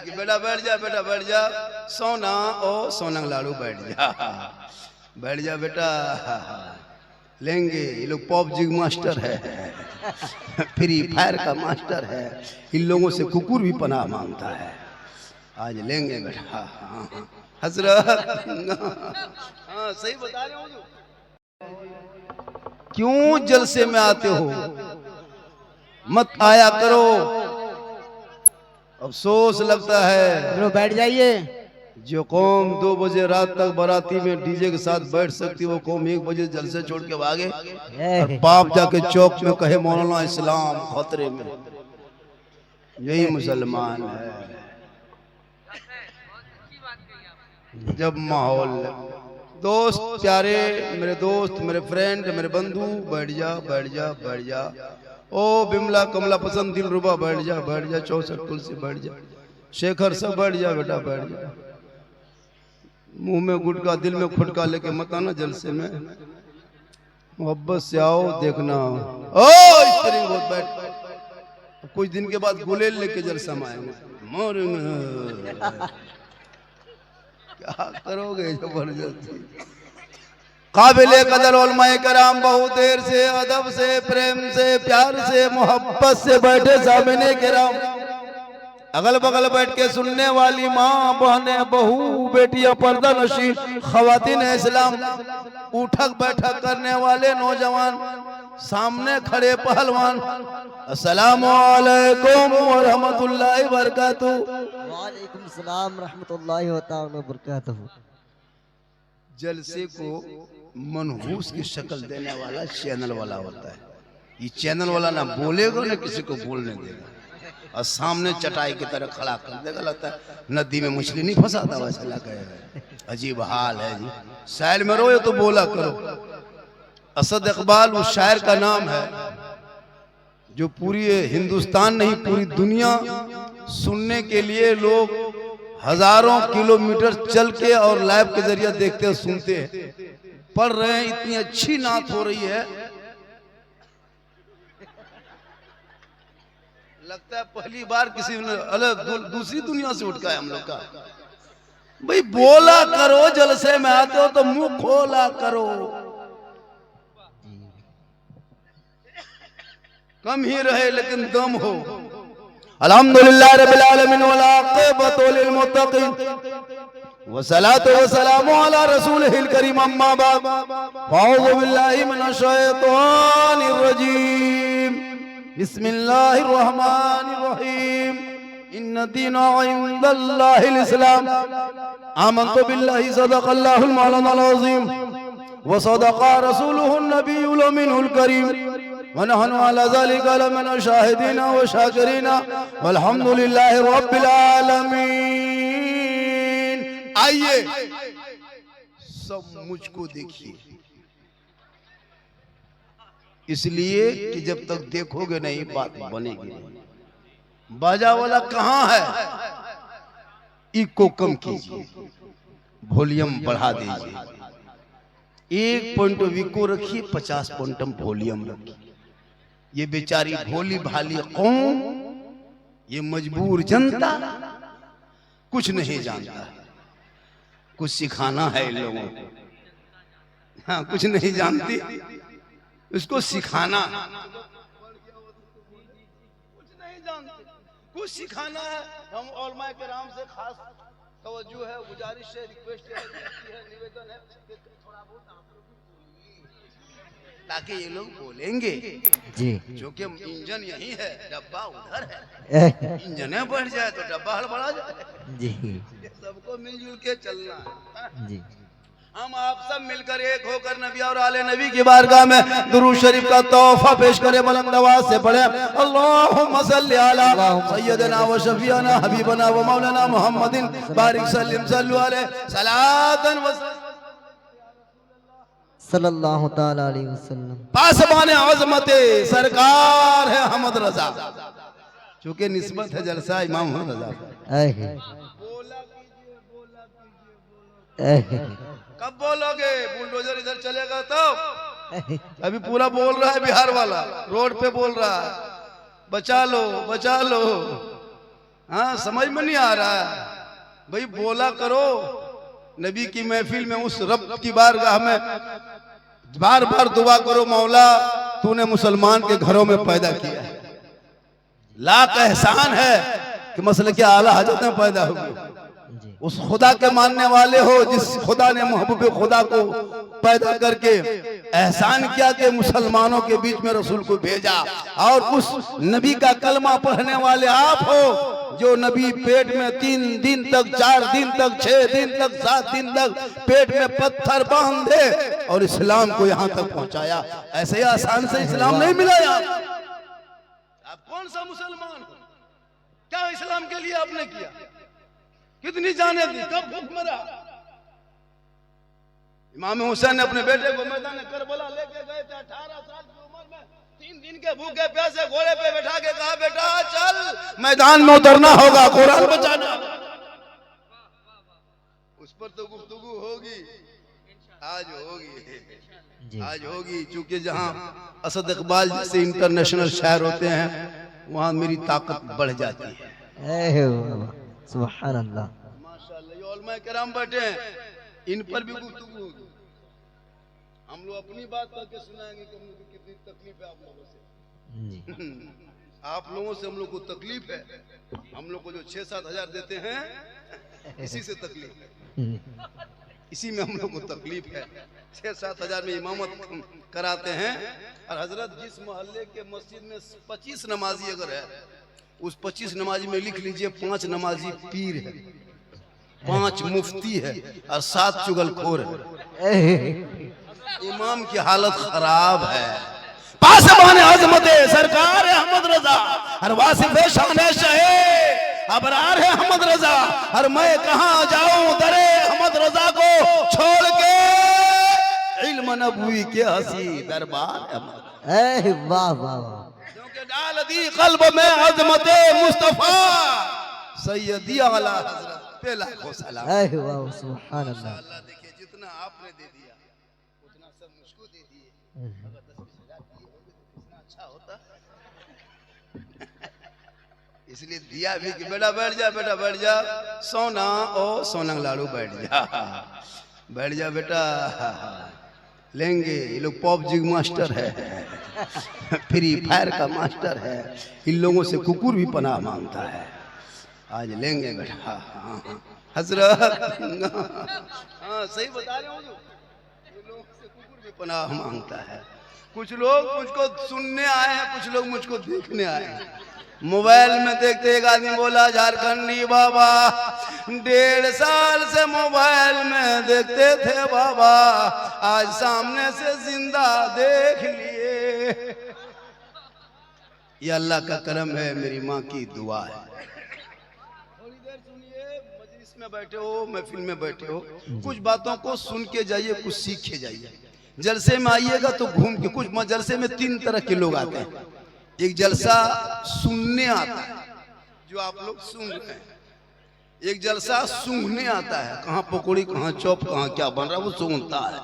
कि बेटा बैठ जा, बेटा बैठ जा, सोना ओ सोनंग लाड़ू बैठ जा बेटा, लेंगे। ये लोग पबजी मास्टर है, फ्री फायर का मास्टर है, इन लोगों से कुकुर भी पनाह मांगता है, आज लेंगे बेटा। हजरत हाँ सही बता रहे हो। क्यों जलसे में आते हो, मत आया करो, अफसोस लगता है। ब्रो बैठ जाइए। जो कौम 2 बजे रात तक बाराती में डीजे के साथ बैठ सकती, वो कौम 1 बजे जलसे छोड़ के भागे और बाप जाके चौक में कहे मौलाना इस्लाम खतरे में। यही मुसलमान है। जब माहौल दोस्त प्यारे, मेरे दोस्त, मेरे फ्रेंड, मेरे बंधु, बैठ जा बैठ जा बैठ जा, ओ बिमला कमला पसंद दिलरुबा बैठ जा बैठ जा, 64 तुलसी बैठ जा, शेखर सब बैठ जा बेटा बैठ जा। मुंह में गुटका दिल में खुटका लेके मत आना जलसे में, मोहब्बत से आओ, देखना ओ इस तरह बहुत बैठ। कुछ दिन के बाद गुलेल लेके जलसा में आएंगे, क्या करोगे जबरदस्ती। काबिले कदर उलमाए कराम बहुत देर से, अदब से, प्रेम से, प्यार से, मोहब्बत से बैठे सामने किराम, अगल बगल बैठ के सुनने वाली माँ, बहने, बहू, बेटियां, पर्दा नशी, खवातीन इस्लाम, उठक बैठक करने वाले नौजवान, सामने खड़े पहलवान, अस्सलामु अलैकुम व रहमतुल्लाहि व बरकातुहू। वालेकुम सलाम रहमतुल्लाहि व तआला बरकातुहू। जलसे को मनहूस की शक्ल देने वाला चैनल वाला होता है। ये चैनल वाला ना बोलेगा ना किसी को बोलने देगा, और सामने चटाई की तरह खड़ा कर देगा, लगता है नदी में मछली नहीं फंसाता वैसा लगा। अजीब हाल है जी। शायर में रोए तो बोला करो। असद इकबाल उस शायर का नाम है जो पूरी हिंदुस्तान नहीं पूरी दुनिया सुनने के लिए लोग हजारों किलोमीटर चल के और लाइव के जरिए देखते और सुनते हैं, पढ़ रहे हैं। इतनी अच्छी नात हो रही है, लगता है पहली बार किसी ने अलग दूसरी दुनिया से उठका है हम लोग का। भाई बोला करो, जलसे में आते हो तो मुंह खोला करो, कम ही रहे लेकिन दम हो। अल्हम्दुलिल्लाह रब्बिल आलमीन वल आक़िबतु लिल मुत्तक़ीन वस्सलातु वस्सलामु अला रसूलिहिल करीम, अम्मा बाद, अऊज़ु बिल्लाहि मिनश शैतानिर रजीम, बिस्मिल्लाहिर रहमानिर रहीम, इन्न दीना इंदल्लाहिल इस्लाम, आमन्तु बिल्लाहि सदक़ल्लाहुल मौलानाल अज़ीम व सदक़ा रसूलुहुन नबियुल अमीनुल करीम व नहनु अला ज़ालिका लमिन शाहिदीन व शाकिरीन वल्हम्दुलिल्लाहि रब्बिल आलमीन। आइए सब मुझको देखिए, इसलिए कि जब तक देखोगे नहीं बात बनेगी नहीं। बाजा वाला कहाँ है, इको कम कीजिए, वॉल्यूम बढ़ा दीजिए, 1 पॉइंट इको रखिए, 50 पॉइंट वॉल्यूम रखिए। ये बेचारी भोली भाली कौम, ये मजबूर जनता कुछ नहीं जानता, कुछ सिखाना है इन लोगों को। हाँ कुछ नहीं जानती, इसको सिखाना, कुछ नहीं जानते, कुछ सिखाना है। हम उलमाए किराम से खास तवज्जो है, गुजारिश है, रिक्वेस्ट है, निवेदन है, थोड़ा बहुत आप लोग ताकि ये लोग बोलेंगे जी, जो कि इंजन यही है, डब्बा उधर है, इंजन बढ़ जाए तो डब्बा हड़बड़ा जाए जी, सबको मिलजुल के चलना है जी। हम आप सब मिलकर एक होकर नबी और आले नबी की बारगाह में दुरूद शरीफ का तोहफा पेश करें, बुलंद आवाज से पढ़े अल्लाहुम्मा सल्ली अला सय्यदना व शफीना हबीबना व मौलाना मुहम्मदिन बारिक सल्लिम सल्लु अलैहि सलातन व सल्लल्लाहु ताला अलैहि वसल्लम। पासबान अज़मत सरकार है अहमद रजा, चूंकि निस्बत है जलसा इमाम अहमद रजा। कब बोलोगे, बुलडोजर इधर चलेगा तो? अभी पूरा बोल रहा है बिहार वाला, रोड पे बोल रहा है बचा लो बचा लो। हाँ, समझ में नहीं आ रहा है भाई, बोला करो नबी की महफिल में, उस रब की बारगाह में बार बार दुआ करो, मौला तूने मुसलमान के घरों में पैदा किया है, लाख एहसान है कि मसले के आला हजरत में पैदा हुए। उस खुदा के मानने वाले हो जिस खुदा ने महबूब खुदा को पैदा करके एहसान किया कि मुसलमानों के बीच में रसूल को भेजा, और उस नबी का कलमा पढ़ने वाले आप हो जो नबी पेट में 3 दिन तक, 4 दिन तक, 6 दिन तक, 7 दिन तक पेट में पत्थर बांधे और इस्लाम को यहाँ तक पहुंचाया। ऐसे ही आसान से इस्लाम नहीं मिला यार। आप कौन सा मुसलमान हो? क्या इस्लाम के लिए आपने किया? कितनी जाने दी? कब भूख मरा? इमाम हुसैन ने अपने बेटे को मैदान करबला लेके गए थे 18 साल की उम्र में, 3 दिन के भूखे प्यासे घोड़े पे बैठा के कहा बेटा चल मैदान में उतरना होगा, कुरान बचाना। उस पर तो गुफ्तगू होगी, आज होगी, आज होगी, क्योंकि जहां असद इकबाल जैसे इंटरनेशनल शायर होते हैं वहां मेरी ताकत बढ़ जाती है। सुभान अल्लाह, माशाअल्लाह। ये उलमा किराम बैठे हैं, इन पर भी गुफ्तगू होगी। हम लोग अपनी बात करके सुनाएंगे कि हम लोग को कितनी तकलीफ है आप लोगों से। आप लोगों से हम लोग को तकलीफ है। हम लोग को जो 6-7 हजार देते हैं इसी से तकलीफ है, इसी में हम लोग को तकलीफ है। 6-7 हजार में इमामत कराते हैं, और हजरत जिस मोहल्ले के मस्जिद में 25 नमाजी अगर है, उस 25 नमाजी में लिख लीजिए 5 नमाजी पीर है, 5 मुफ्ती है और 7 चुगलखोर है। इमाम की हालत खराब है। पासबान अजमत सरकार है अहमद रजा, हर वासिफ शान शहे अबरार है अहमद रजा, और मैं कहां जाऊं दरे अहमद रजा को छोड़ के, इल्म नबवी के हसी दरबार है। वाह वाह वाह, डाल दी कल्ब में अजमत मुस्तफा सैयदी आला हजरत पे लाखों सलाम। वाह सुभान अल्लाह। देखिए जितना आपने दे दिया उतना सब मुझको दे दिए, अगर 10-20 हजार दिए होंगे तो कितना अच्छा होता। इसलिए दिया भी कि बेटा बैठ जा, बेटा बैठ जा, सोना ओ सोनंग लाड़ू बैठ जा, बैठ जा बेटा, लेंगे। ये लोग पबजी मास्टर है, फ्री फायर का मास्टर है, इन लोगों से कुकुर भी पनाह मांगता है। आज लेंगे बेटा। हजरत हाँ सही बता रहे हो, इन लोगों से कुकुर भी पनाह मांगता है। कुछ लोग मुझको सुनने आए हैं, कुछ लोग मुझको देखने आए हैं। मोबाइल में देखते एक आदमी बोला झारखंडी बाबा 1.5 साल से मोबाइल में देखते थे बाबा, आज सामने से जिंदा देख लिए। ये अल्लाह का करम है, मेरी माँ की दुआ है। थोड़ी देर सुनिए, मजलिस में बैठे हो, महफिल में बैठे हो, कुछ बातों को सुन के जाइए, कुछ सीख के जाइए। जलसे में आइएगा तो घूम के, कुछ जलसे में 3 तरह के लोग आते हैं। एक जलसा सुनने आता है जो आप लोग सुन रहे हैं, एक जलसा सूंघने आता है, कहाँ पकौड़ी, कहाँ चौप, कहाँ क्या बन रहा है वो सूंघता है,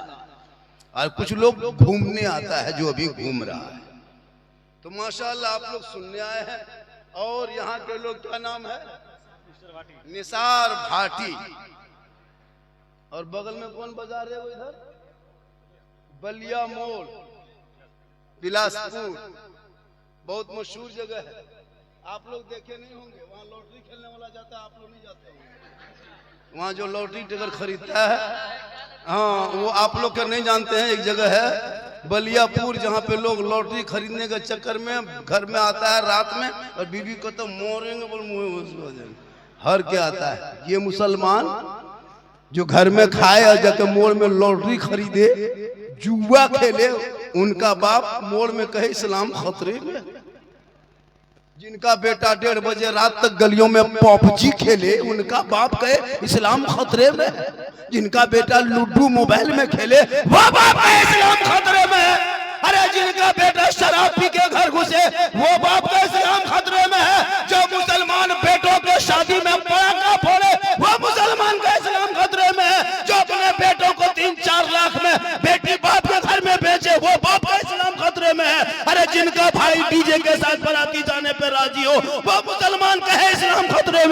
और कुछ लोग घूमने आता है जो अभी घूम रहा है। तो माशाल्लाह आप लोग सुनने आए हैं। और यहाँ के लोग, क्या नाम है? निसार भाटी। और बगल में कौन बाजार है वो? इधर बलिया मोड़, बिलासपुर, बहुत मशहूर जगह है। आप लोग देखे नहीं होंगे, वहाँ लॉटरी खेलने वाला जाता है, आप लोग नहीं जाते होंगे। वहाँ जो लॉटरी टिकट खरीदता है, हाँ वो आप लोग का नहीं जानते हैं। एक जगह है बलियापुर, जहाँ पे लोग लॉटरी खरीदने के चक्कर में घर में आता है रात में, और बीवी को तो मोरेंगे बोल मुँह हर के आता है। ये मुसलमान जो घर में खाए और जाके मोड़ में लॉटरी खरीदे, जुआ खेले, उनका बाप मोड़ में कहे इस्लाम खतरे में। जिनका बेटा 1:30 बजे रात तक गलियों में पबजी खेले, उनका बाप कहे इस्लाम खतरे में। जिनका बेटा लूडो मोबाइल में खेले, वो बाप कहे इस्लाम खतरे में। अरे जिनका बेटा शराब पी के घर घुसे, वो बाप का इस्लाम खतरे में है। जो मुसलमान बेटों के शादी में पटाखा फोड़े, वो मुसलमान का इस्लाम खतरे में है। जो अपने बेटों को 3-4 लाख में बेटी बाप के घर में बेचे, वो बाप का इस्लाम खतरे में है। अरे जिनका भाई डीजे के साथ बराती जाने पे राजी हो, वो मुसलमान का है इस्लाम खतरे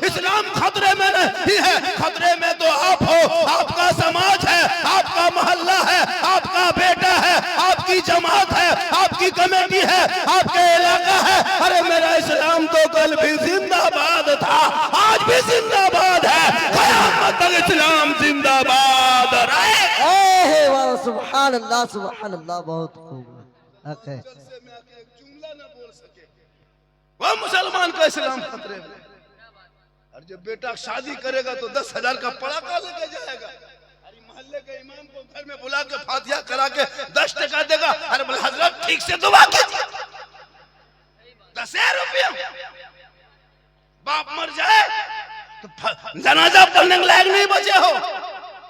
इस्लाम खतरे में नहीं है, खतरे में तो आप हो, आपका समाज है, आपका मोहल्ला है, आपका बेटा है, आपकी जमात है, आपकी कमेटी है, आपके इलाका है। अरे मेरा इस्लाम तो कल भी जिंदाबाद था, आज भी जिंदाबाद है, क़यामत तक इस्लाम जिंदाबाद रहे। सुभान अल्लाह, सुभान अल्लाह, बहुत खूब हक है। जुमला ना बोल सके वो मुसलमान का इस्लाम खतरे में। और जब बेटा शादी करेगा तो 10,000 का पड़ाका लेके जाएगा। अरे मोहल्ले के इमाम को घर में बुला के फातिहा करा के 10 टका देगा। अरे बोले हजरत ठीक से दुआ कीजिए, 10,000 रुपया। बाप मर जाए तो जनाजा पढ़ने के लायक नहीं बचे हो।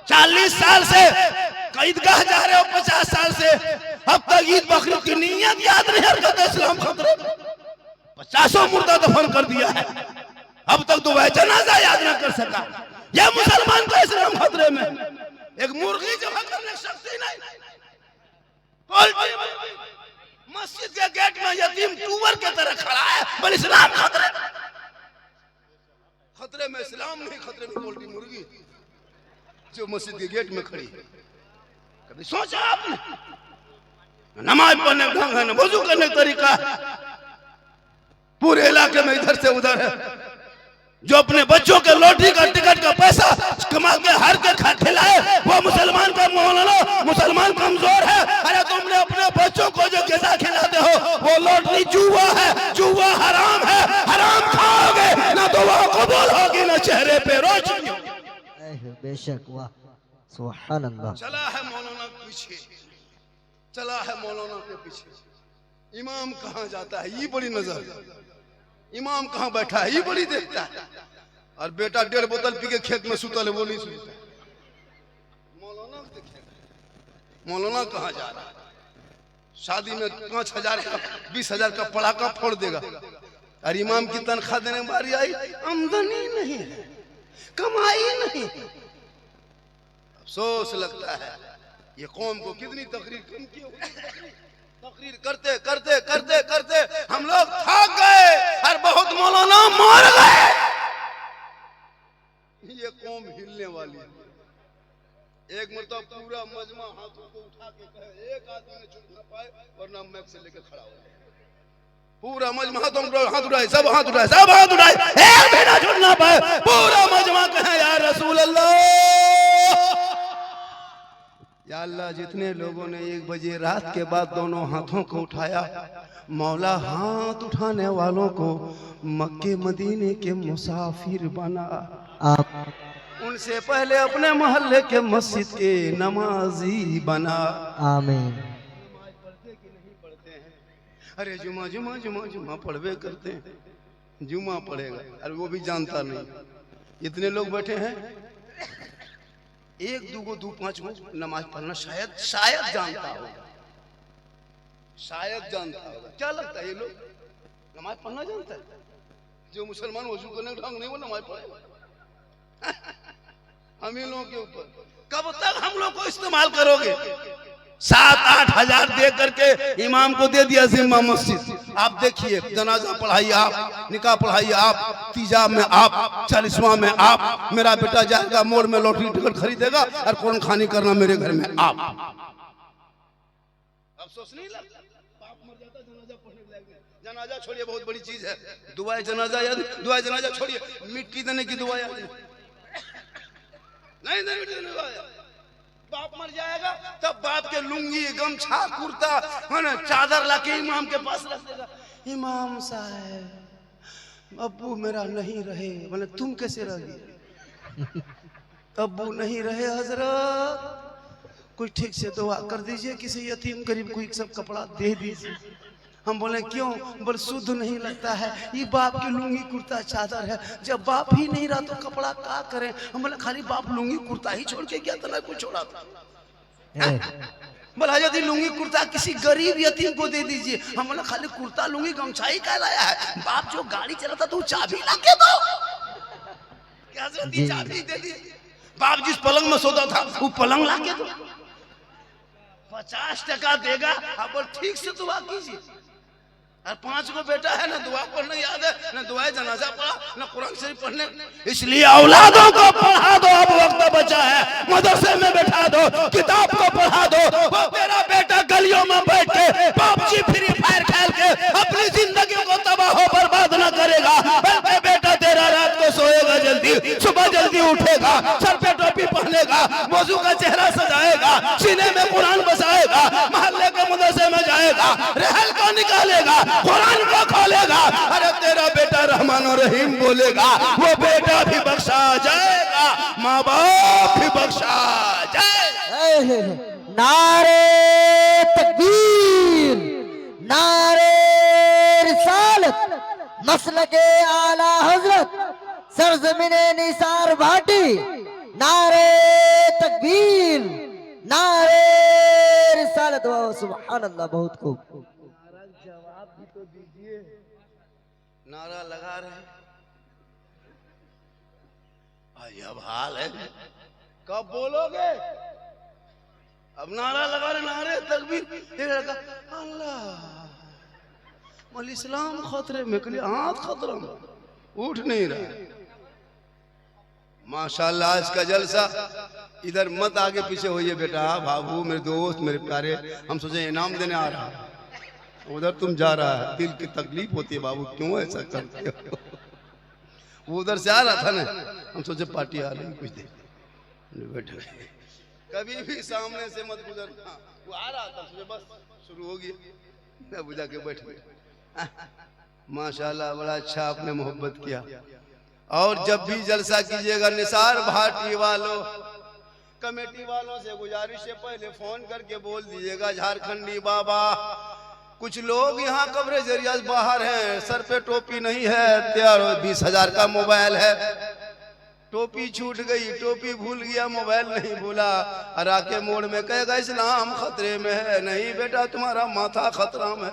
40 साल से ईदगाह जा रहे हो, 50 साल से अब तक ईद बकरीद की नियत याद नहीं। हरकत इस्लाम खतरे में, 50 मुर्दा दफन कर दिया है, अब तक तो वह जनाजा याद न कर सका। यह मुसलमान का इस्लाम खतरे में। एक मुर्गी जमा करने शक्ति नहीं, मस्जिद के गेट में यतीम टूवर के तरह खड़ा है, पर इस्लाम खतरे में। खतरे में इस्लाम नहीं, खतरे में पोल्ट्री मुर्गी जो मस्जिद के गेट में खड़ी है। कभी सोचा आपने? नमाज पढ़ने का ढंग है, न वजू करने का तरीका है। पूरे इलाके में इधर से उधर है। जो अपने बच्चों के लॉटरी का टिकट का पैसा कमा के हर के खिलाए वो मुसलमान का मौलाना मुसलमान कमजोर है। अरे तुमने अपने बच्चों को जो ग़िज़ा खिलाते हो वो लॉटरी जुआ है, जुआ हराम है। हराम खाओगे ना तो वो कबूल होगी ना चेहरे पे रोशनी होगी। बेशक, वाह, सुभान अल्लाह। चला है मौलाना के पीछे, चला है मौलाना के पीछे। इमाम कहाँ जाता है ये बड़ी नजर, इमाम कहाँ बैठा है ये बड़ी देखता है। और बेटा 1.5 बोतल पी के खेत में सुतल है वो नहीं सुनता। मौलाना देखे, मौलाना कहाँ जा रहा है? शादी में 5,000 का 20,000 का पड़ाका फोड़ देगा। और इमाम की तनख्वाह देने बारी आई, आमदनी नहीं है, कमाई नहीं। अफसोस लगता है ये कौम को कितनी तकरीर कम की होगी। तकरीर करते करते करते करते हम लोग थक गए और बहुत मौलाना मर गए। ये कौम हिलने वाली है। एक मतलब पूरा मजमा हाथों को उठा के कहे, एक आदमी ने चुप ना पाए वरना मैक से लेके खड़ा हो जाए। पूरा मजमा हाथ उठाए, सब हाथ उठाए, सब हाथ उठाए, एक भी ना छूट ना पाए। पूरा मजमा कहे या रसूल अल्लाह, या अल्लाह। जितने लोगों ने 1 बजे रात के बाद दोनों हाथों को उठाया, मौला हाथ उठाने वालों को मक्के मदीने के मुसाफिर बना। आप उनसे पहले अपने मोहल्ले के मस्जिद के नमाजी बना। आमीन। नमाज पढ़ते कि नहीं पढ़ते हैं? अरे जुमा जुमा जुमा जुमा पढ़वे करते हैं, जुमा पढ़ेगा अरे वो भी जानता नहीं। इतने लोग बैठे हैं, 1 2 2 5 नमाज पढ़ना शायद जानता होगा, शायद जानता होगा। क्या लगता है ये लोग नमाज पढ़ना जानता है? जो मुसलमान वजू करने का ढंग नहीं वो नमाज पढ़ेगा। हम इन लोगों के ऊपर कब तक हम लोग को इस्तेमाल करोगे? 7-8 हजार दे करके इमाम को दे दिया जिम्मा मस्जिद। आप देखिए, जनाजा पढ़ाइए आप, निकाह पढ़ाइए आप, तीजा में आप, 40वां में आप। मेरा बेटा जाएगा मोड़ में लॉटरी टिकट खरीदेगा और कौन खानी करना मेरे घर में आप। अफसोस नहीं लगता? बाप मर जाता जनाजा पढ़ने के लायक नहीं। जनाजा छोड़िए, बहुत बड़ी चीज है। दुआए जनाजा याद, दुआए जनाजा छोड़िए, मिट्टी देने की दुआ याद नहीं देने दुआ। बाप मर जाएगा तब बाप के लुंगी गमछा कुर्ता है ना चादर लाके इमाम के पास रख देगा। इमाम साहब अब्बू मेरा नहीं रहे। बोले तुम कैसे रहोगे? अब्बू नहीं रहे हजरत, कोई ठीक से दुआ कर दीजिए, किसी यतीम गरीब को एक सब कपड़ा दे दीजिए। हम बोले क्यों? बोले शुद्ध नहीं लगता है, ये बाप की लुंगी कुर्ता चादर है, जब बाप ही नहीं रहा तो कपड़ा क्या करें? हम बोले खाली बाप लुंगी कुर्ता ही छोड़ के गया था ना, कुछ छोड़ा था? बोला यदि लुंगी कुर्ता किसी गरीब यतीम को दे दीजिए। हम बोले खाली कुर्ता लुंगी गमछा ही क्या लाया है? बाप जो गाड़ी चलाता तो चाबी ला के दो, क्या चाबी दे दी। बाप जिस पलंग में सोता था वो पलंग ला के दो। 50 टका देगा, अब ठीक से दुआ कीजिए। और 5 को बेटा है, ना दुआ पढ़ना याद है, ना दुआए जनाजा पढ़ा, ना कुरान शरीफ पढ़ने। इसलिए औलादों को पढ़ा दो, अब वक्त बचा है, मदरसे में बैठा दो, किताब को पढ़ा दो। वो तेरा बेटा गलियों में बैठ के पबजी फ्री फायर खेल के अपनी जिंदगी को तबाह बर्बाद न करेगा, बल्कि बेटा तेरा रात को सोएगा जल्दी, सुबह जल्दी उठेगा, सर पे टोपी पहनेगा, वजू का चेहरा सजाएगा, सीने में कुरान बसाएगा, मोहल्ले के मदरसे में जाएगा, रहल को निकालेगा, कुरान को खोलेगा। अरे तेरा बेटा रहमान और रहीम बोलेगा, वो बेटा भी बख्शा जाएगा, माँ बाप भी बख्शा जाएगा। नारे तकबीर, नारे रिसालत, मसलके आला हजरत, सरजमीने निसार भाटी, नारे तकबीर, नारे रिसालत। वाह सुभान अल्लाह, बहुत खूब। जवाब भी तो दीजिए, नारा लगा रहे, अब हाल है, कब बोलोगे? अब नारा लगा रहे, नारे तकबीर, अल्लाह मौल इस्लाम खतरे में, के लिए हाथ खतरा में, उठ नहीं रहा। माशाल्लाह आज का जलसा, इधर मत आगे पीछे होइए बेटा, बाबू मेरे दोस्त मेरे प्यारे, हम सोचे इनाम देने आ रहा, उधर तुम जा रहा है, दिल की तकलीफ होती है बाबू, क्यों ऐसा करते हो? वो उधर से आ रहा था ना, हम सोचे पार्टी आ रही, कुछ देर बैठे, कभी भी सामने से मत गुजरना। वो आ रहा था, सोचे बस शुरू हो गया, बुझा के बैठ गए। माशाल्लाह बड़ा अच्छा आपने मोहब्बत किया। और जब भी जलसा कीजिएगा निसार भाटी वालों, कमेटी वालों से गुजारिश है, पहले फोन करके बोल दीजिएगा झारखंडी बाबा, कुछ लोग यहाँ कवरेज एरिया बाहर हैं, सर पे टोपी नहीं है, 20,000 का मोबाइल है, टोपी छूट गई, टोपी भूल गया, मोबाइल नहीं भूला, और आके मोड़ में कहेगा इस्लाम खतरे में है। नहीं बेटा, तुम्हारा माथा खतरा में,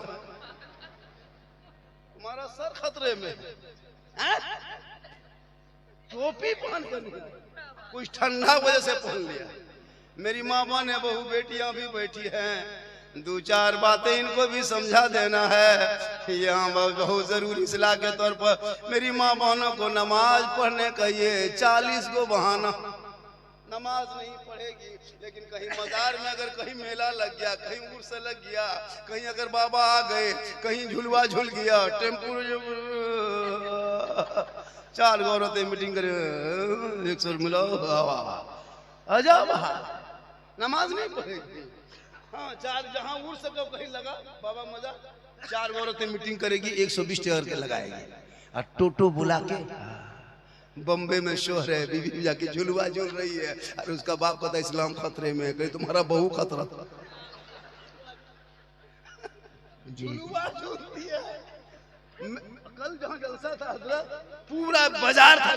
तुम्हारा सर खतरे में है। टोपी पहन कर कुछ ठंडा वजह से पहन लिया। मेरी माँ बहन बहू बेटियां भी बैठी हैं, 2-4 बातें इनको भी समझा देना है यहाँ बहुत जरूरी इस्लाह के तौर पर। मेरी माँ बहनों को नमाज पढ़ने का ये 40 को बहाना, नमाज नहीं पढ़ेगी, लेकिन कहीं मजार में अगर कहीं मेला लग गया, कहीं उर्स लग गया, कहीं अगर बाबा आ गए, कहीं झुलवा झुल गया, टेम्पू 4 औरतें मीटिंग करे, 100 मिलाओ, आजा बाहर, नमाज नहीं पढ़ेगी। हाँ 4 जहाँ उड़ सके कहीं लगा बाबा मजा, 4 औरतें मीटिंग करेगी, 120 टकर के लगाएगी, और टोटो बुला के बम्बे में शोहर है, बीवी जाके झुलवा झूल रही है, और उसका बाप कहता है इस्लाम खतरे में है, कहीं तुम्हारा बहू खतरा था। झुलवा झूलती है। कल जहाँ जलसा था हजरत, पूरा बाजार था,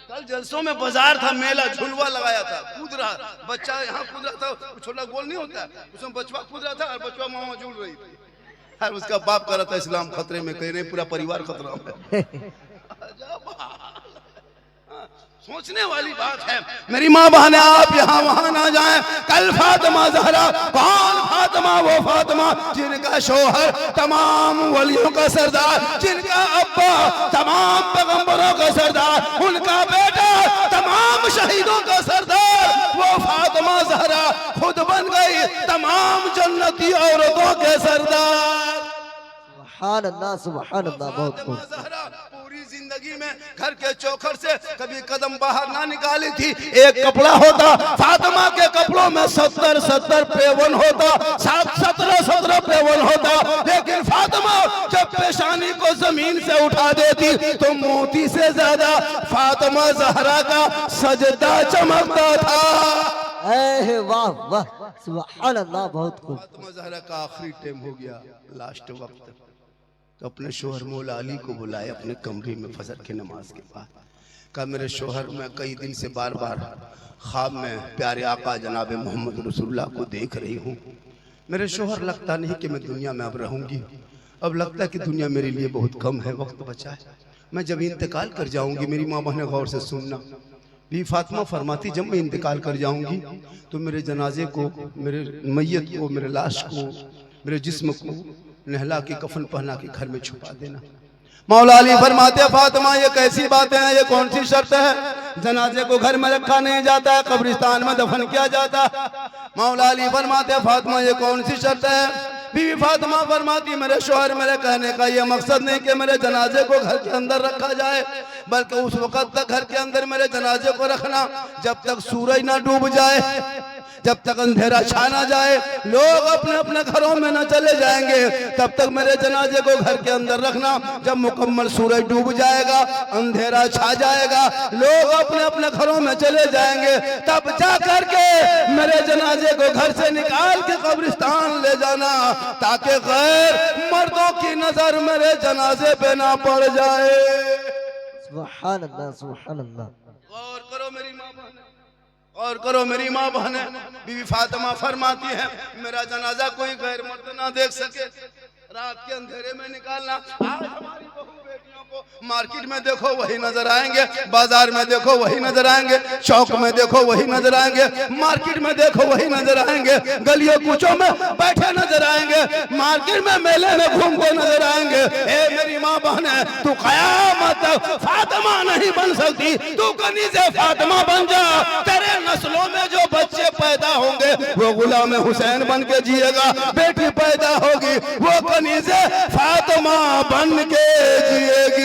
कल जलसों में बाजार था, मेला झुलवा लगाया था, कूद रहा बच्चा, यहाँ कूद रहा था, छोटा गोल नहीं होता, उसमें बचवा कूद रहा था, और बचवा मामा झूल रही थी, और उसका बाप कह रहा था इस्लाम खतरे में, कह रहे पूरा परिवार खतरा में। सोचने वाली बात है। मेरी माँ बहन आप यहाँ वहां ना जाएं। कल फातिमा ज़हरा, कौन फातिमा? वो फातिमा जिनका शोहर तमाम वलियों का सरदार, जिनका अब्बा तमाम पैगंबरों का सरदार, उनका बेटा तमाम शहीदों का सरदार, वो फातिमा ज़हरा खुद बन गई तमाम जन्नती औरतों के सरदार। सुभान अल्लाह, सुभान अल्लाह, बहुत खूब। पूरी जिंदगी में घर के चौखट से कभी कदम बाहर ना निकाली थी। एक कपड़ा होता, फातिमा के कपड़ों में 70 पेवन होता, 17 पेवन होता, लेकिन फातिमा जब पेशानी को जमीन से उठा देती तो मोती से ज्यादा फातिमा ज़हरा का सजदा चमकता था। वाह वाह, सुभान अल्लाह, बहुत खूब। फातिमा ज़हरा का आखिरी टाइम हो गया, लास्ट वक्त, तो अपने शोहर मौला अली को बुलाए अपने कमरे में फजर की नमाज के बाद। कहा मेरे शोहर, मैं कई दिन से बार बार ख्वाब में प्यारे आका जनाब मोहम्मद रसूलुल्लाह को देख रही हूँ। मेरे शोहर, लगता नहीं कि मैं दुनिया में अब रहूँगी, अब लगता है कि दुनिया मेरे लिए बहुत कम है, वक्त बचा है, मैं जब इंतकाल कर जाऊँगी। मेरी माँ बहन गौर से सुनना, भी फातिमा फरमाती जब मैं इंतकाल कर जाऊँगी तो मेरे जनाजे को, मेरे मैयत को, मेरे लाश को, मेरे जिस्म को नहला के कफन पहना के घर में छुपा देना। मौला अली फरमाते फातिमा ये कैसी बातें हैं, ये कौन सी शर्त है? जनाजे को घर में रखा नहीं जाता है, कब्रिस्तान में दफन किया जाता है। मौला अली फरमाते फातिमा ये कौन सी शर्त है? बीवी फातिमा फरमाती मेरे शौहर मेरे कहने का ये मकसद नहीं कि मेरे जनाजे को घर के अंदर रखा जाए, बल्कि उस वक्त तक घर के अंदर मेरे जनाजे को रखना जब तक सूरज ना डूब जाए, जब तक अंधेरा छा ना जाए, लोग अपने अपने घरों में न चले जाएंगे, तब तक मेरे जनाजे को घर के अंदर रखना। जब मुकम्मल सूरज डूब जाएगा, अंधेरा छा जाएगा, लोग अपने अपने घरों में चले जाएंगे, तब जा करके मेरे जनाजे को घर से निकाल के कब्रिस्तान ले जाना, ताकि गैर मर्दों की नजर मेरे जनाजे पे ना पड़ जाए। सुभान अल्लाह, सुभान अल्लाह। गौर करो मेरी माँ बहन, और करो मेरी माँ बहने। बीवी फातिमा फरमाती है मेरा जनाजा कोई गैर मर्द ना देख सके, रात के अंधेरे में निकालना। आज हमारी बहू बेटियों को मार्केट में देखो वही नजर आएंगे, बाजार में देखो वही नजर आएंगे, चौक में देखो वही नजर आएंगे, मार्केट में देखो वही नजर आएंगे, गलियों कूचों में बैठे नजर आएंगे, मार्केट में मेले में घूमते नजर आएंगे। ए मेरी माँ बहने, तू कयामत तक फातिमा नहीं बन सकती, तू कनीज़े फातिमा बन जा। तेरे नस्लों में जो बच्चे पैदा होंगे वो गुलाम हुसैन बन के जिएगा, बेटी पैदा होगी वो कनीज़े फातिमा बन के जिएगी।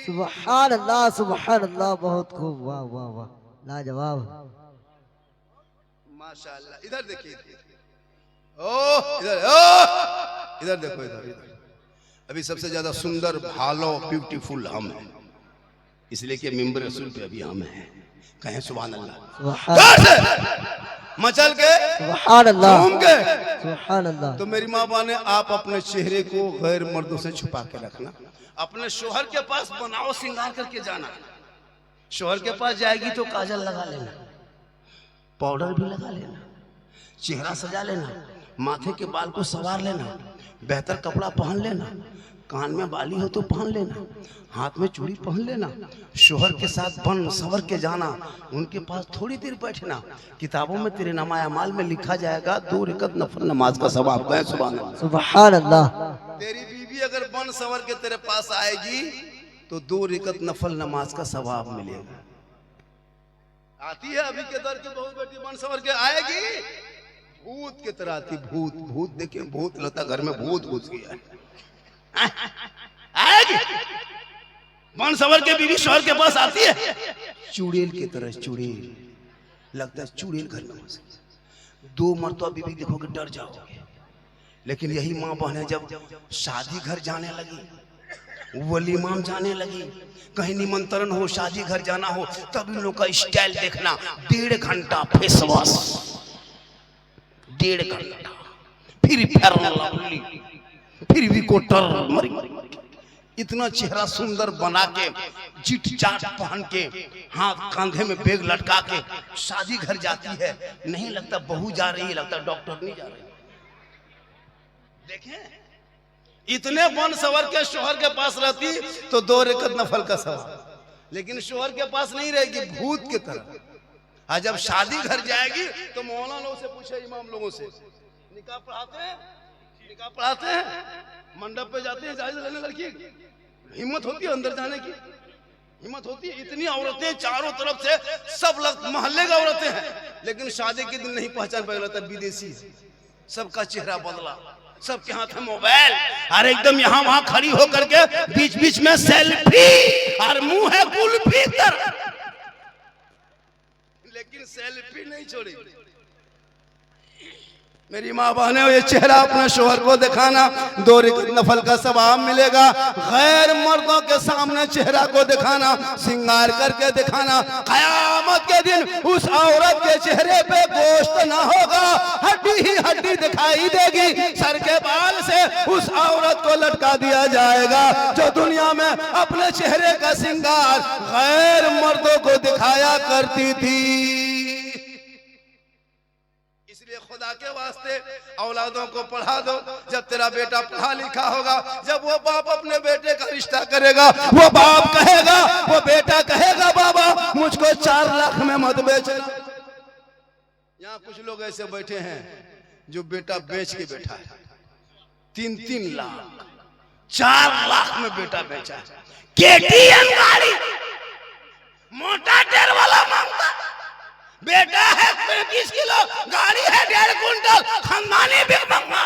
सुभान अल्लाह, सुभान अल्लाह। बहुत खूब, वाह वाह वाह, लाजवाब, माशाअल्लाह। इधर देखिए, ओ इधर देखो, इधर अभी सबसे ज्यादा सुंदर भालो ब्यूटीफुल हम हैं, इसलिए कि मिंबर रसूल पे अभी हम हैं। कहें सुभान अल्लाह, मचल के सुभान अल्लाह, घूम के सुभान अल्लाह। तो मेरी माँ बहने, आप अपने चेहरे को गैर मर्दों से छुपा के रखना। अपने शोहर के पास बनाओ श्रृंगार करके जाना। शोहर के पास जाएगी तो काजल लगा लेना, पाउडर भी लगा लेना, चेहरा सजा लेना, माथे के बाल को संवार लेना, बेहतर कपड़ा पहन लेना, कान में बाली हो तो पहन लेना, हाथ में चूड़ी पहन लेना। शोहर के साथ बन संवर के जाना, उनके पास थोड़ी देर बैठना। किताबों में तेरे नामा अमाल में लिखा जाएगा 2 रकअत नफल नमाज का सवाब। कहे सुभान अल्लाह, सुभान अल्लाह। तेरी बीवी अगर बन संवर के तेरे पास आएगी तो 2 रकअत नफल नमाज का सवाब मिलेगा। आती है अभी के दर की बहू बेटी बन संवर के आएगी, भूत की तरह आती। भूत भूत देखे, भूत लगता घर में भूत घुस गया है। आएगी बन संवर के बीवी शोहर के पास आती है, चुड़ैल की तरह, चुड़ैल लगता है, चुड़ैल घर में घुस गई। 2 मरतबा बीवी देखोगे डर जाओगे। लेकिन यही माँ बहने जब शादी घर जाने लगी, वलीमाम जाने लगी, कहीं निमंत्रण हो, शादी घर जाना हो, तब इन लोग का स्टाइल देखना। 1.5 घंटा फेस वॉश, 1.5 घंटा, फिर लवली, फिर भी कोटर मरी, इतना चेहरा सुंदर बना के, चिट चाट पहन के, हाथ कंधे में बैग लटका के शादी घर जाती है। नहीं लगता बहू जा रही है, लगता डॉक्टर नहीं जा रही। देखें इतने बन सवर के शोहर के पास रहती तो 2 रकअत नफल का सवाब, लेकिन शोहर के पास नहीं रहेगी, भूत की तरह। आज जब शादी घर जाएगी तो मौलाना लोगों से पूछे, इमाम लोगों से, निकाह पढ़ाते हैं, निकाह पढ़ाते हैं, मंडप पे जाते हैं इजाजत लेने लड़की, हिम्मत होती है अंदर जाने की, हिम्मत होती है। इतनी औरतें चारों तरफ से, सब मोहल्ले का औरतें हैं, लेकिन शादी के दिन नहीं पहचान पाया, लगता विदेशी। सबका चेहरा बदला, सबके हाथ में मोबाइल, और एकदम यहाँ वहां खड़ी होकर के बीच बीच में सेल्फी, और मुंह है कुल्फी तरह, लेकिन सेल्फी नहीं छोड़ी। मेरी माँ बहने, ये चेहरा अपने शोहर को दिखाना, 2 रकअत नफल का सवाब मिलेगा। गैर मर्दों के सामने चेहरा को दिखाना, श्रृंगार करके दिखाना। कयामत के दिन उस औरत के चेहरे पे गोश्त ना होगा, हड्डी ही हड्डी दिखाई देगी। सर के बाल से उस औरत को लटका दिया जाएगा जो दुनिया में अपने चेहरे का श्रृंगार गैर मर्दों को दिखाया करती थी। इसलिए खुदा के वास्ते औलादों को पढ़ा दो। जब तेरा बेटा पढ़ा लिखा होगा, जब वो बाप अपने बेटे का रिश्ता करेगा, वो बाप कहेगा, वो बेटा कहेगा, बाबा मुझको 4 लाख में मत बेचना। यहाँ कुछ लोग ऐसे बैठे हैं जो बेटा बेच के बैठा है, 3-3 लाख 4 लाख में बेटा बेचा। केटीएम गाड़ी मोटा टेर वाला मांगता, बेटा है 35 किलो, गाड़ी है 1.5 कुंटल, खानदानी भी मांगा।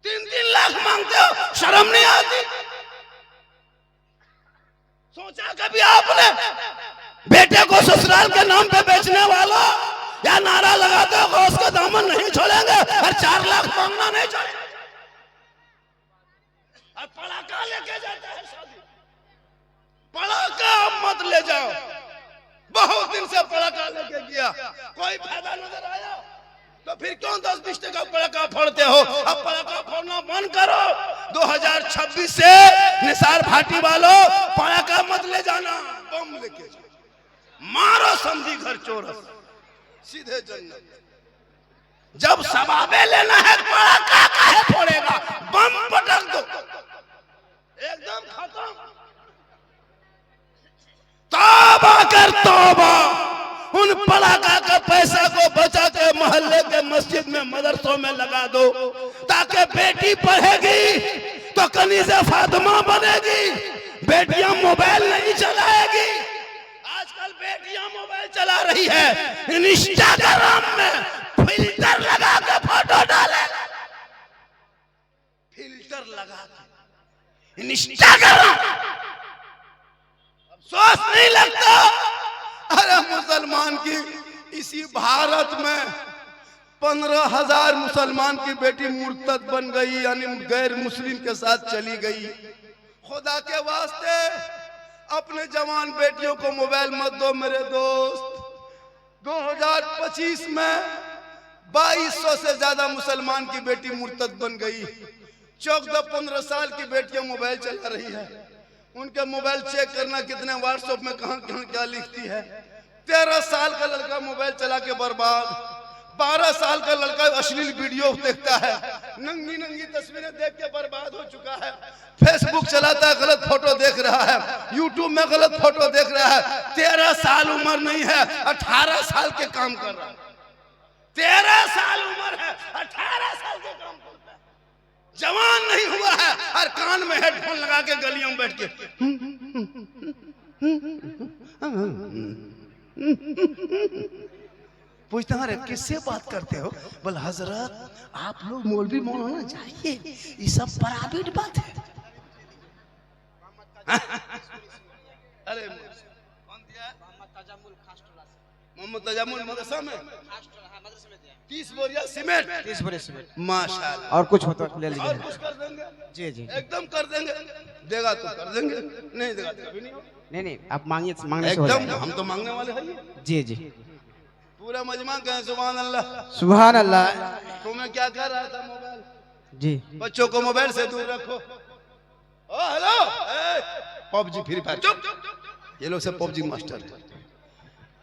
3-3 लाख मांगते हो, शर्म नहीं आती? सोचा कभी आपने बेटे को ससुराल के नाम पे बेचने वालों, या नारा लगाते हो गौस का दामन नहीं छोड़ेंगे और 4 लाख मांगना नहीं छोड़ेंगे, और पड़ाका लेके जाता है शादी। पड़ाका मत ले जाओ, बहुत दिन से पड़ाका लेके गया, कोई फायदा नजर आया तो फिर क्यों 10-20 टका पड़ाका फोड़ते हो? अब पड़ाका फोड़ना बंद करो। 2026 से निसार भाटी वालों पड़ाका मत ले जाना, बम लेके जाओ, मारो समझी घर चोरस, सीधे जन्नत। जब सवाबे लेना है पड़ाका काहे फोड़ेगा, बम पटक दो, एकदम खत्म। तौबा कर तौबा, उन पड़ाका का पैसा को बचा के मोहल्ले के मस्जिद में मदरसों में लगा दो, ताकि बेटी पढ़ेगी तो कनीज़े फातिमा बनेगी, बेटियां मोबाइल नहीं चलाएगी। आजकल बेटियां मोबाइल चला रही है, इंस्टाग्राम में फिल्टर लगा के फोटो डाले, फिल्टर लगा के इंस्टाग्राम। अफसोस नहीं लगता? अरे मुसलमान की इसी भारत में 15,000 मुसलमान की बेटी मुर्तद बन गई, यानी गैर मुस्लिम के साथ चली गई। खुदा के वास्ते अपने जवान बेटियों को मोबाइल मत दो मेरे दोस्त। 2025 में 2200 से ज्यादा मुसलमान की बेटी मुर्तद बन गई। 14-15 साल की बेटियां मोबाइल चला रही है, उनके मोबाइल चेक करना कितने व्हाट्सएप में कहां कहां क्या लिखती है। 13 साल का लड़का मोबाइल चला के बर्बाद, 12 साल का लड़का अश्लील वीडियो देखता है, नंगी नंगी तस्वीरें देख के बर्बाद हो चुका है। फेसबुक चलाता है, गलत फोटो देख रहा है, यूट्यूब में गलत फोटो देख रहा है। 13 साल उम्र नहीं है, 18 साल के काम कर रहा है। 13 साल उम्र है, 18 साल के काम करता है, जवान नहीं हुआ है, और कान में हेडफोन लगा के गलियों में बैठ के पूछता है किससे बात करते हो? बोल हजरत आप लोग मौलवी मौलाना चाहिए, ये सब प्राइवेट बात है। अरे मोहम्मद तजामुल मदरसा में 30 बोरिया सीमेंट, 30 बोरे सीमेंट, माशाल्लाह। और कुछ होता ले लीजिए। और कुछ कर देंगे? जी जी एकदम कर देंगे। देगा तो कर देंगे, नहीं देगा तो कभी नहीं। नहीं आप मांगिए, मांगने से हो एकदम, जाएगा। हम तो मांगने वाले हैं। जी जी, पूरा मजमा कहें सुभान अल्लाह। सुभान अल्लाह। तो मैं क्या कर रहा था? मोबाइल, जी बच्चों को मोबाइल से दूर रखो। ओ हेलो, पबजी फ्री फायर, चुप। ये लोग सब पबजी मास्टर है।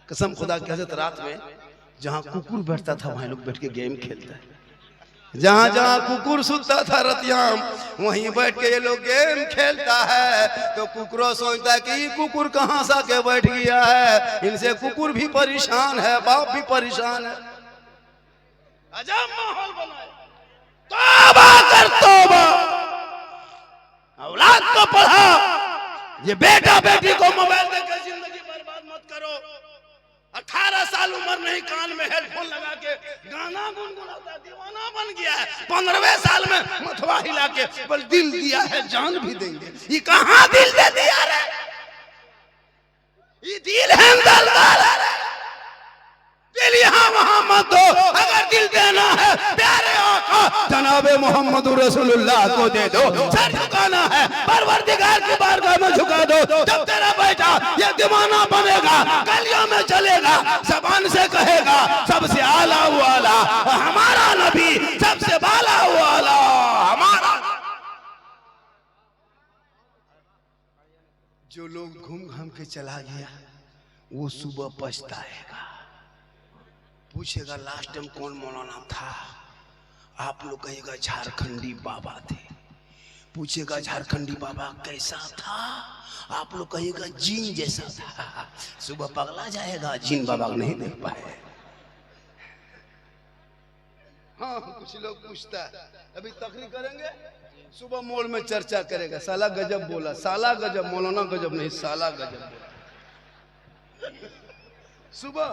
कसम खुदा की हजरत, रात में जहाँ कुकुर बैठता था वहीं लोग बैठ के गेम खेलता है। जहाँ जहाँ कुकुर सुतता था रतियाम, वहीं बैठ के ये लोग गेम खेलता है। तो कुकुरों सोचता है कि ये कुकुर कहाँ सा के बैठ गया है, इनसे कुकुर भी परेशान है, बाप भी परेशान है। अजब माहौल बनाया। तौबा कर तौबा, औलाद को पढ़ा, ये बेटा बेटी को मोबाइल देकर जिंदगी बर्बाद मत करो। 18 साल उम्र नहीं, कान में हेडफोन लगा के गाना गुनगुनाता, दीवाना बन गया है। 15वें साल में मथवा हिला के बोल दिल दिया है जान भी देंगे। ये कहाँ दिल दे दिया रे? ये दिल है दलदल है, दिल यहाँ वहाँ मत दो। अगर दिल देना है प्यारे आका जनाबे मोहम्मद रसूलुल्लाह को दे दो। सर झुकाना है परवरदिगार की बारगाह में झुका दो। जब तेरा बेटा ये दीवाना बनेगा, गलियों में चलेगा, जबान से कहेगा सबसे आला वाला हमारा नबी, सबसे बाला वाला हमारा। जो लोग घूम घाम के चला गया वो सुबह पछताएगा, पूछेगा लास्ट टाइम कौन मौलाना था। आप लोग कहेगा झारखंडी बाबा थे। पूछेगा झारखंडी बाबा कैसा था, आप लोग कहेगा जीन जैसा था। सुबह पगला जाएगा, जीन बाबा को नहीं देख पाए। हाँ कुछ लोग पूछता है, अभी तकरीर करेंगे, सुबह मोड़ में चर्चा करेगा, साला गजब बोला, साला गजब, मौलाना गजब नहीं, साला गजब बोला। सुबह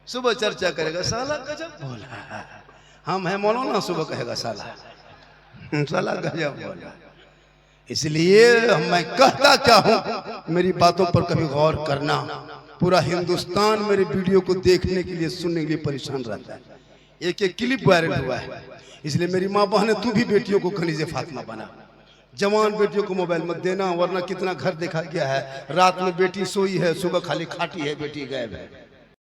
सुबह चर्चा करेगा, साला गजब बोला, हम हैं मौलाना, सुबह कहेगा साला साला गजब बोला। इसलिए मैं कहता क्या हूं, मेरी बातों पर कभी गौर करना। पूरा हिंदुस्तान मेरे वीडियो को देखने के लिए, सुनने के लिए परेशान रहता है, एक एक क्लिप वायरल हुआ है। इसलिए मेरी माँ बहन, तू भी बेटियों को खनीजे फातिमा बना, जवान बेटियों को मोबाइल मत देना, वरना कितना घर देखा गया है, रात में बेटी सोई है, सुबह खाली खाटी है, बेटी गायब है।